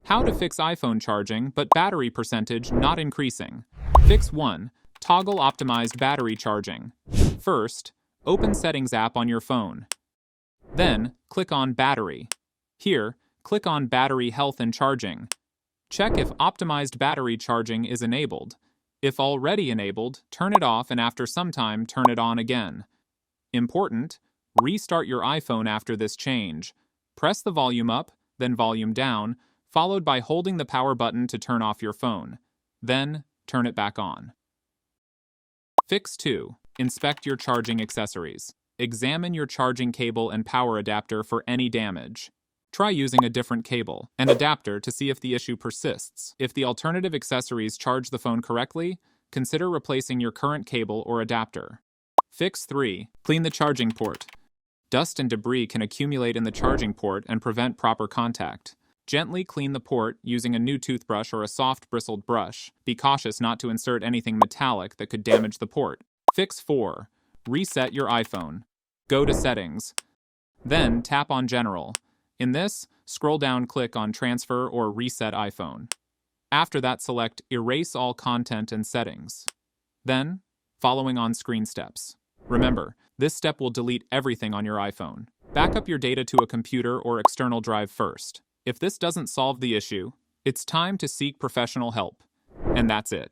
How to fix iPhone charging but battery percentage not increasing. Fix 1. Toggle optimized battery charging. First, open Settings app on your phone. Then, click on Battery. Here, click on Battery Health and Charging. Check if optimized battery charging is enabled. If already enabled, turn it off and after some time turn it on again. Important, restart your iPhone after this change. Press the volume up, then volume down, followed by holding the power button to turn off your phone. Then, turn it back on. Fix 2. Inspect your charging accessories. Examine your charging cable and power adapter for any damage. Try using a different cable and adapter to see if the issue persists. If the alternative accessories charge the phone correctly, consider replacing your current cable or adapter. Fix 3. Clean the charging port. Dust and debris can accumulate in the charging port and prevent proper contact. Gently clean the port using a new toothbrush or a soft bristled brush. Be cautious not to insert anything metallic that could damage the port. Fix 4. Reset your iPhone. Go to Settings. Then tap on General. In this, scroll down, click on Transfer or Reset iPhone. After that, select Erase all content and settings. Then, following on-screen steps. Remember, this step will delete everything on your iPhone. Back up your data to a computer or external drive first. If this doesn't solve the issue, it's time to seek professional help. And that's it.